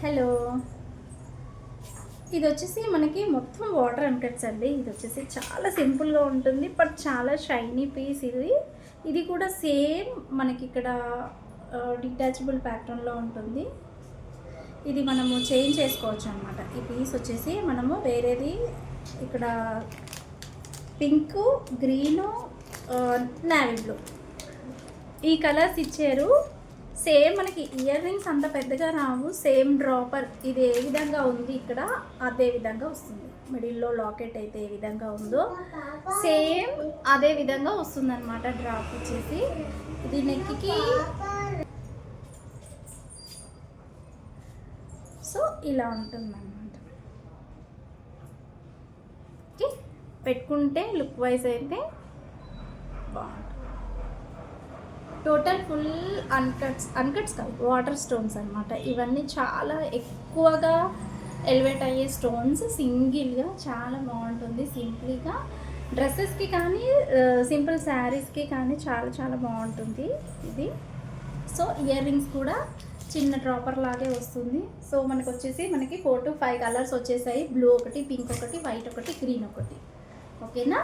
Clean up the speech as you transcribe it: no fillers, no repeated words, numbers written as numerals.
Hello, ఇది వచ్చేసి మనకి మొత్తం వాటర్ అంకట్స్ అండి. ఇది వచ్చేసి చాలా సింపుల్గా ఉంటుంది, బట్ చాలా షైనీ పీస్ ఇది. ఇది కూడా సేమ్ మనకి ఇక్కడ డిటాచబుల్ ప్యాటర్న్లో ఉంటుంది. ఇది మనము చేంజ్ చేసుకోవచ్చు అనమాట. ఈ పీస్ వచ్చేసి మనము వేరేది ఇక్కడ పింకు, గ్రీను, నేవీ బ్లూ ఈ కలర్స్ ఇచ్చారు. సేమ్ మనకి ఇయర్ రింగ్స్ అంత పెద్దగా రావు. సేమ్ డ్రాపర్ ఇది ఏ విధంగా ఉంది ఇక్కడ అదే విధంగా వస్తుంది. మిడిల్లో లాకెట్ అయితే ఏ విధంగా ఉందో సేమ్ అదే విధంగా వస్తుంది అనమాట. డ్రాప్ వచ్చేసి ఇది నెక్కి సో ఇలా ఉంటుంది అన్నమాట. ఓకే, పెట్టుకుంటే లుక్ వైజ్ అయితే బాగుంటుంది. టోటల్ ఫుల్ అన్కట్స్ కాదు, వాటర్ స్టోన్స్ అనమాట. ఇవన్నీ చాలా ఎక్కువగా ఎలివేట్ అయ్యే స్టోన్స్. సింగిల్గా చాలా బాగుంటుంది. సింపుల్గా డ్రెస్సెస్కి కానీ సింపుల్ శారీస్కి కానీ చాలా చాలా బాగుంటుంది ఇది. సో ఇయర్ రింగ్స్ కూడా చిన్న డ్రాపర్ లాగే వస్తుంది. సో మనకు వచ్చేసి మనకి 4 to 5 కలర్స్ వచ్చేసాయి. బ్లూ ఒకటి, పింక్ ఒకటి, వైట్ ఒకటి, గ్రీన్ ఒకటి. ఓకేనా?